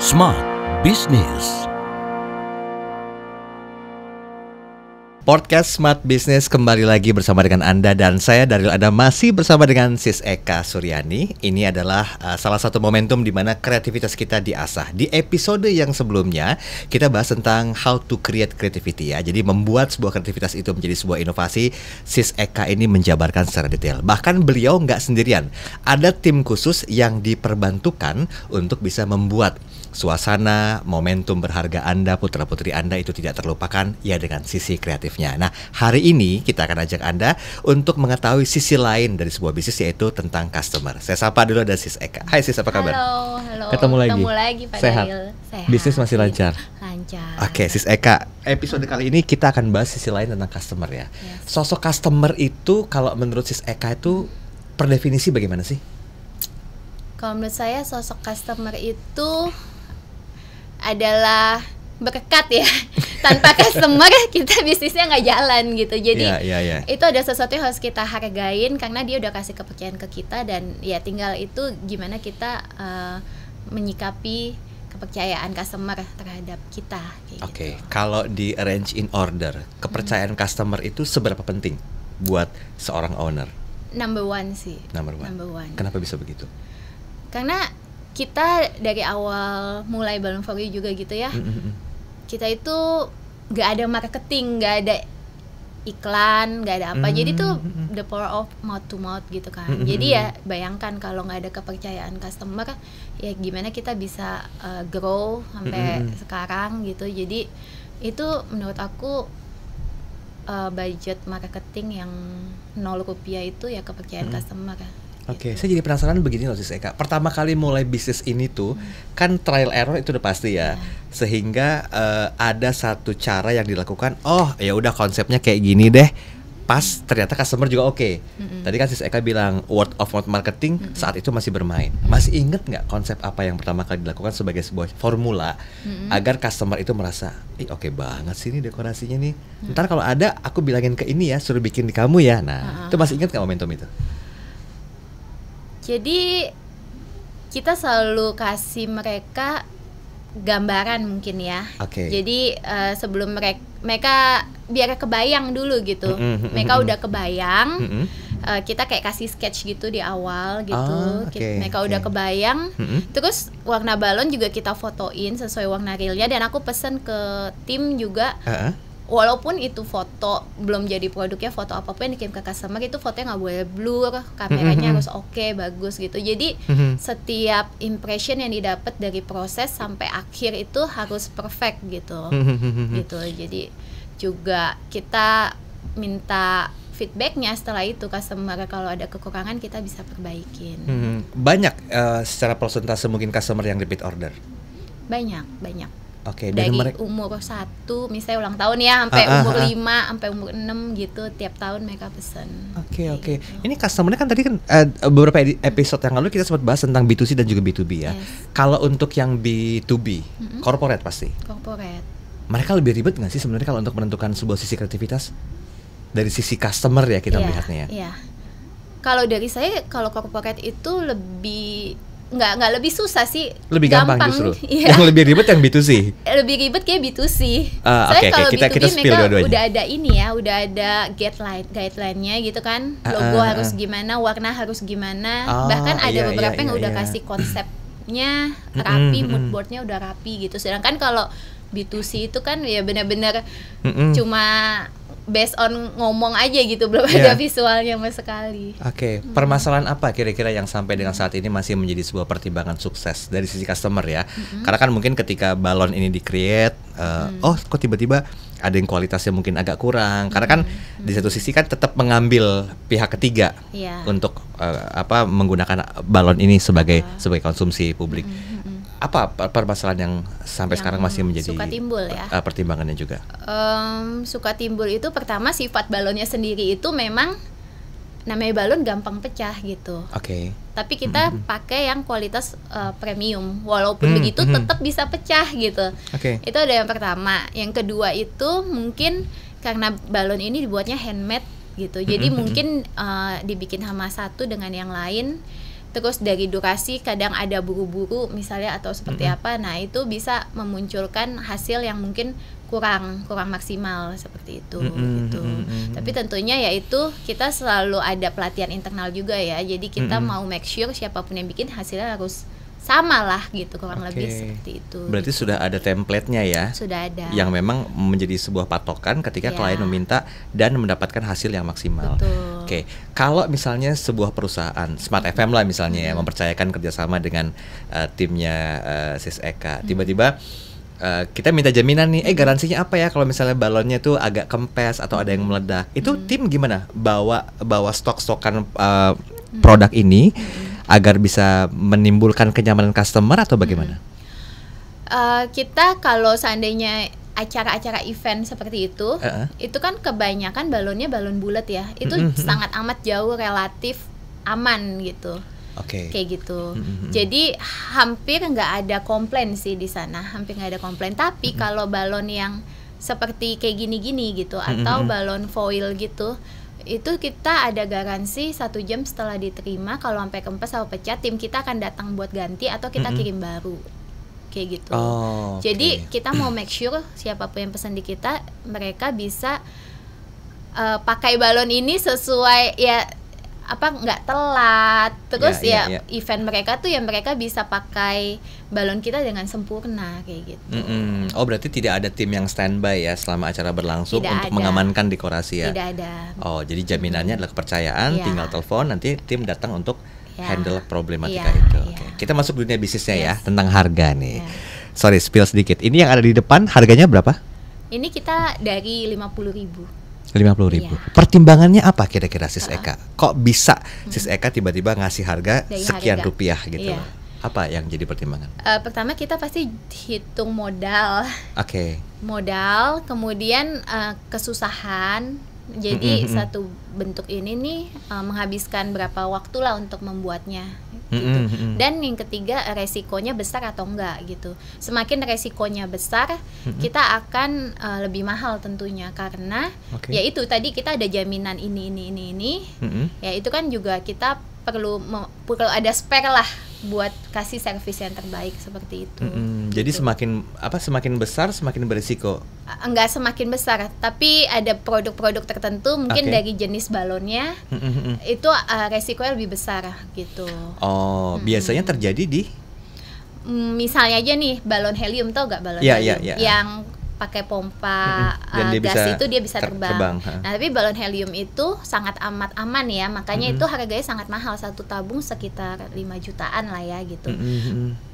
Smart Business. Podcast Smart Business kembali lagi bersama dengan Anda dan saya Daryl Adam masih bersama dengan Sis Eka Suryani. Ini adalah salah satu momentum di mana kreativitas kita diasah. Di episode yang sebelumnya kita bahas tentang how to create creativity ya. Jadi membuat sebuah kreativitas itu menjadi sebuah inovasi. Sis Eka ini menjabarkan secara detail. Bahkan beliau nggak sendirian. Ada tim khusus yang diperbantukan untuk bisa membuat suasana, momentum berharga Anda, putra-putri Anda itu tidak terlupakan ya dengan sisi kreatifnya. Nah, hari ini kita akan ajak Anda untuk mengetahui sisi lain dari sebuah bisnis yaitu tentang customer. Saya sapa dulu ada Sis Eka. Hai Sis, apa kabar? Halo. Ketemu lagi Pak Sehat. Daryl. Sehat. Bisnis masih lancar? Lancar. Oke, Sis Eka, episode kali ini kita akan bahas sisi lain tentang customer ya. Yes. Sosok customer itu kalau menurut Sis Eka itu per definisi bagaimana sih? Kalau menurut saya sosok customer itu adalah berkat ya. Tanpa customer kita bisnisnya nggak jalan gitu. Jadi itu ada sesuatu yang harus kita hargain karena dia udah kasih kepercayaan ke kita dan ya tinggal itu gimana kita menyikapi kepercayaan customer terhadap kita. Oke, kalau di arrange in order, kepercayaan customer itu seberapa penting buat seorang owner? Number one sih. Number one. Kenapa bisa begitu? Karena kita dari awal mulai Balloon For You juga gitu ya, kita itu gak ada marketing, gak ada iklan, gak ada apa. Jadi tuh the power of mouth to mouth gitu kan. Jadi ya bayangkan kalau gak ada kepercayaan customer, ya gimana kita bisa grow sampai sekarang gitu. Jadi itu menurut aku budget marketing yang 0 rupiah itu ya kepercayaan customer. Oke, saya jadi penasaran begini loh Sis Eka. Pertama kali mulai bisnis ini tuh kan trial error itu udah pasti ya. Sehingga ada satu cara yang dilakukan. Oh, ya udah konsepnya kayak gini deh. Pas ternyata customer juga oke. Tadi kan Sis Eka bilang word of mouth marketing saat itu masih bermain. Masih inget nggak konsep apa yang pertama kali dilakukan sebagai sebuah formula agar customer itu merasa, ih oke banget sih ini dekorasinya nih. Ntar kalau ada aku bilangin ke ini ya, suruh bikin di kamu ya. Nah, itu masih inget nggak momentum itu? Jadi kita selalu kasih mereka gambaran mungkin ya. Jadi sebelum mereka biar kebayang dulu gitu. Mereka udah kebayang. Kita kayak kasih sketch gitu di awal gitu. Mereka udah kebayang. Terus warna balon juga kita fotoin sesuai warna realnya. Dan aku pesen ke tim juga. Walaupun itu foto belum jadi produknya, foto apapun yang dikirim ke customer itu fotonya nggak boleh blur, kameranya harus oke, bagus gitu. Jadi setiap impression yang didapat dari proses sampai akhir itu harus perfect gitu. Gitu. Jadi juga kita minta feedbacknya setelah itu customer, kalau ada kekurangan kita bisa perbaikin. Banyak secara persentase mungkin customer yang repeat order? Banyak. Dari umur 1 misalnya ulang tahun ya sampai umur 5 sampai umur 6 gitu, tiap tahun mereka pesen. Oke. Gitu. Ini customernya kan tadi kan beberapa episode yang lalu kita sempat bahas tentang B2C dan juga B2B ya. Kalau untuk yang B2B, corporate pasti. Corporate. Mereka lebih ribet nggak sih sebenarnya kalau untuk menentukan sebuah sisi kreativitas dari sisi customer ya kita melihatnya ya? Iya. Kalau dari saya kalau corporate itu lebih nggak lebih susah sih, lebih gampang justru. Yang lebih ribet yang B2C. Lebih ribet kayak B2C. Soalnya kalau B2B mereka udah ada ini ya, udah ada guideline-nya gitu kan. Logo harus gimana, warna harus gimana. Bahkan ada beberapa yang udah kasih konsepnya rapi, mood boardnya udah rapi gitu. Sedangkan kalau B2C itu kan ya benar-benar cuma based on ngomong aja gitu, belum ada visualnya sama sekali. Permasalahan apa kira-kira yang sampai dengan saat ini masih menjadi sebuah pertimbangan sukses dari sisi customer ya? Karena kan mungkin ketika balon ini di-create, oh kok tiba-tiba ada yang kualitasnya mungkin agak kurang. Karena kan di satu sisi kan tetap mengambil pihak ketiga untuk menggunakan balon ini sebagai konsumsi publik. Apa permasalahan yang sampai sekarang masih menjadi suka timbul ya? Pertimbangannya juga? Suka timbul itu pertama sifat balonnya sendiri itu memang namanya balon gampang pecah gitu. Tapi kita pakai yang kualitas premium. Walaupun begitu tetap bisa pecah gitu. Itu ada yang pertama. Yang kedua itu mungkin karena balon ini dibuatnya handmade gitu. Jadi mungkin dibikin sama satu dengan yang lain Terus dari durasi kadang ada buru-buru misalnya atau seperti apa. Nah, itu bisa memunculkan hasil yang mungkin kurang maksimal seperti itu gitu. Tapi tentunya yaitu kita selalu ada pelatihan internal juga ya. Jadi kita mau make sure siapapun yang bikin hasilnya harus sama lah gitu, kurang lebih seperti itu. Berarti gitu. Sudah ada template-nya ya? Sudah ada. Yang memang menjadi sebuah patokan ketika klien meminta dan mendapatkan hasil yang maksimal. Betul. Oke, kalau misalnya sebuah perusahaan Smart FM lah misalnya ya mempercayakan kerjasama dengan timnya Sis Eka, tiba-tiba kita minta jaminan nih, garansinya apa ya kalau misalnya balonnya tuh agak kempes atau ada yang meledak, itu tim gimana bawa stok-stokan produk ini agar bisa menimbulkan kenyamanan customer atau bagaimana? Kita kalau seandainya acara-acara event seperti itu kan kebanyakan balonnya balon bulat ya, itu sangat amat jauh relatif aman gitu. Kayak gitu. Jadi hampir nggak ada komplain sih di sana, hampir nggak ada komplain. Tapi kalau balon yang seperti kayak gini-gini gitu atau balon foil gitu, itu kita ada garansi 1 jam setelah diterima. Kalau sampai kempes atau pecah, tim kita akan datang buat ganti atau kita kirim baru. Kayak gitu. Jadi kita mau make sure siapapun yang pesan di kita, mereka bisa pakai balon ini sesuai ya, nggak telat. Terus event mereka tuh yang mereka bisa pakai balon kita dengan sempurna kayak gitu. Oh, berarti tidak ada tim yang standby ya selama acara berlangsung untuk mengamankan dekorasi ya? Tidak ada. Oh, jadi jaminannya adalah kepercayaan, tinggal telepon nanti tim datang untuk handle problematika itu. Kita masuk dunia bisnisnya ya, tentang harga nih. Sorry, spill sedikit. Ini yang ada di depan harganya berapa? Ini kita dari 50.000. 50.000. Pertimbangannya apa kira-kira Sis Eka? Kok bisa Sis Eka tiba-tiba ngasih harga dari sekian rupiah gitu? Apa yang jadi pertimbangan? Pertama kita pasti hitung modal. Modal, kemudian kesusahan. Jadi satu bentuk ini nih menghabiskan berapa waktu lah untuk membuatnya. Gitu. Dan yang ketiga, resikonya besar atau enggak gitu. Semakin resikonya besar, kita akan lebih mahal tentunya karena ya itu tadi kita ada jaminan ini. Ya itu kan juga kita perlu ada spare lah buat kasih servis yang terbaik seperti itu. Jadi semakin besar semakin berisiko. Enggak semakin besar, tapi ada produk-produk tertentu mungkin dari jenis balonnya itu resikonya lebih besar gitu. Biasanya terjadi di misalnya aja nih balon helium, tau gak balon helium yang pakai pompa gas itu dia bisa terbang. Nah, tapi balon helium itu sangat amat aman ya, makanya itu harganya sangat mahal, satu tabung sekitar 5 jutaan lah ya gitu.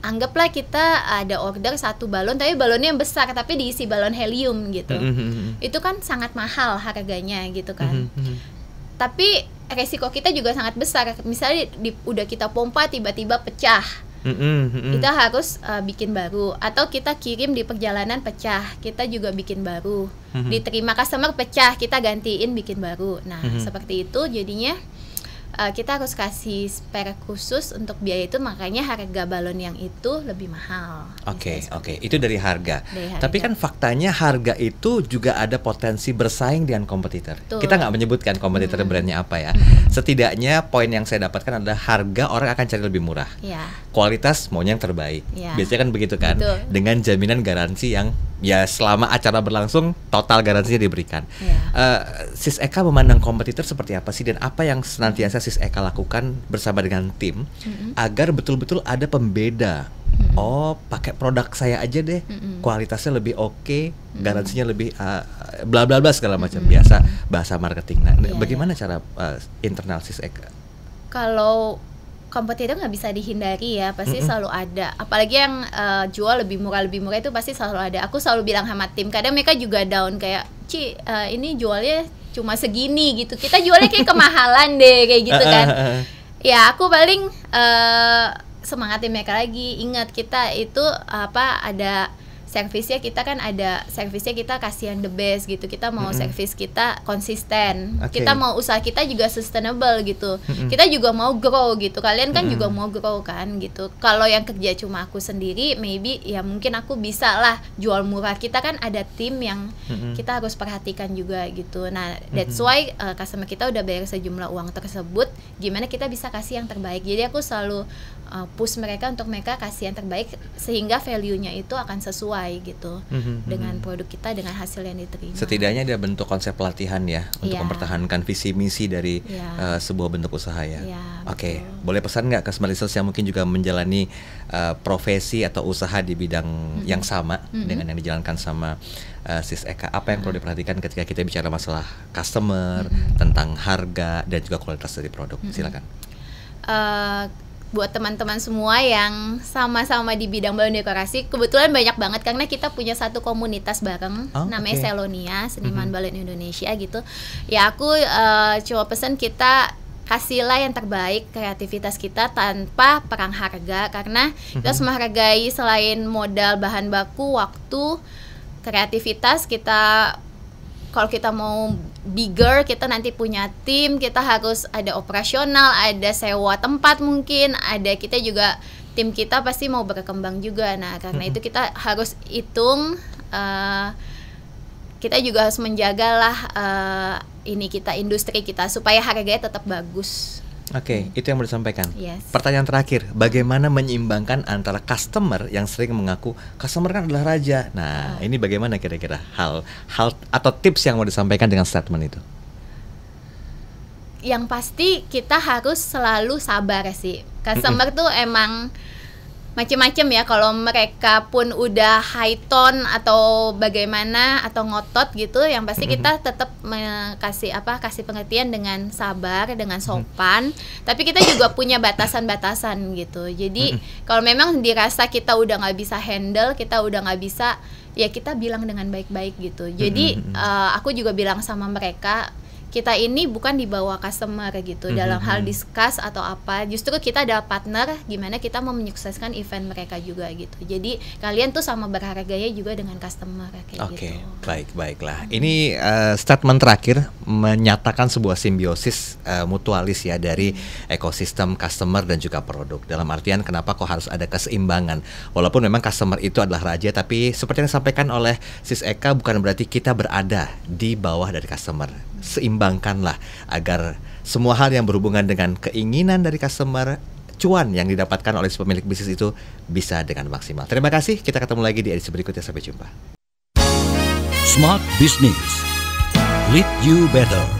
Anggaplah kita ada order 1 balon, tapi balonnya yang besar tapi diisi balon helium gitu. Itu kan sangat mahal harganya gitu kan. Tapi resiko kita juga sangat besar. Misalnya udah kita pompa tiba-tiba pecah. Kita harus bikin baru, atau kita kirim di perjalanan pecah, kita juga bikin baru. Diterima customer pecah, kita gantiin bikin baru. Nah, seperti itu jadinya kita harus kasih spare khusus untuk biaya itu, makanya harga balon yang itu lebih mahal. Oke. Itu dari harga. Tapi kan faktanya harga itu juga ada potensi bersaing dengan kompetitor. Kita nggak menyebutkan kompetitor brandnya apa ya. Setidaknya poin yang saya dapatkan adalah harga orang akan cari lebih murah. Kualitas maunya yang terbaik. Biasanya kan begitu kan. Dengan jaminan garansi yang ya selama acara berlangsung total garansinya diberikan. Sis Eka memandang kompetitor seperti apa sih, dan apa yang senantiasa Sis Eka lakukan bersama dengan tim agar betul-betul ada pembeda? Pakai produk saya aja deh, kualitasnya lebih oke, garansinya lebih bla bla bla segala macam, biasa bahasa marketing. Nah, bagaimana cara internal Sis Eka? Kalau kompetitor nggak bisa dihindari ya, pasti selalu ada. Apalagi yang jual lebih murah itu pasti selalu ada. Aku selalu bilang sama tim, kadang mereka juga down kayak, ini jualnya cuma segini gitu, kita jualnya kayak kemahalan deh kayak gitu kan. Ya aku paling semangatin mereka lagi, ingat kita itu ada servisnya kita kan ada servisnya kita kasih yang the best gitu. Kita mau servis kita konsisten. Kita mau usaha kita juga sustainable gitu. Kita juga mau grow gitu. Kalian kan juga mau grow kan gitu. Kalau yang kerja cuma aku sendiri, maybe ya mungkin aku bisa lah jual murah. Kita kan ada tim yang kita harus perhatikan juga gitu. Nah, that's why customer kita udah bayar sejumlah uang tersebut. Gimana kita bisa kasih yang terbaik. Jadi aku selalu push mereka untuk mereka kasih yang terbaik sehingga value-nya itu akan sesuai gitu dengan produk kita, dengan hasil yang diterima. Setidaknya ada bentuk konsep pelatihan ya untuk mempertahankan visi misi dari sebuah bentuk usaha ya. Oke, boleh pesan nggak ke smart listeners yang mungkin juga menjalani profesi atau usaha di bidang yang sama dengan yang dijalankan sama Sis Eka? Apa yang perlu diperhatikan ketika kita bicara masalah customer, tentang harga dan juga kualitas dari produk? Silakan. Buat teman-teman semua yang sama-sama di bidang balon dekorasi, kebetulan banyak banget karena kita punya satu komunitas bareng namanya Selonia, Seniman Balon Indonesia gitu. Ya aku coba pesan kita kasihlah yang terbaik kreativitas kita tanpa perang harga, karena kita harus menghargai selain modal bahan baku, waktu, kreativitas kita. Kalau kita mau bigger, kita nanti punya tim, kita harus ada operasional, ada sewa tempat mungkin, ada kita juga, tim kita pasti mau berkembang juga. Nah, karena itu kita harus hitung, kita juga harus menjagalah industri kita supaya harganya tetap bagus. Oke, itu yang mau disampaikan. Yes. Pertanyaan terakhir, bagaimana menyeimbangkan antara customer yang sering mengaku customer kan adalah raja. Nah, ini bagaimana kira-kira hal atau tips yang mau disampaikan dengan statement itu? Yang pasti kita harus selalu sabar sih. Customer tuh emang macem-macem ya. Kalau mereka pun udah high tone atau bagaimana atau ngotot gitu, yang pasti kita tetap kasih pengertian dengan sabar, dengan sopan. Tapi kita juga punya batasan-batasan gitu. Jadi kalau memang dirasa kita udah nggak bisa handle, kita udah nggak bisa, ya kita bilang dengan baik-baik gitu. Jadi aku juga bilang sama mereka, kita ini bukan di bawah customer gitu dalam hal discuss atau apa. Justru kita adalah partner, gimana kita mau menyukseskan event mereka juga gitu. Jadi kalian tuh sama berharganya juga dengan customer kayak gitu. Oke, baiklah. Ini statement terakhir menyatakan sebuah simbiosis mutualis ya dari ekosistem customer dan juga produk. Dalam artian kenapa kok harus ada keseimbangan. Walaupun memang customer itu adalah raja, tapi seperti yang disampaikan oleh Sis Eka, bukan berarti kita berada di bawah dari customer. Seimbangkanlah agar semua hal yang berhubungan dengan keinginan dari customer, cuan yang didapatkan oleh si pemilik bisnis itu bisa dengan maksimal. Terima kasih, kita ketemu lagi di edisi berikutnya, sampai jumpa. Smart Business, lead you better.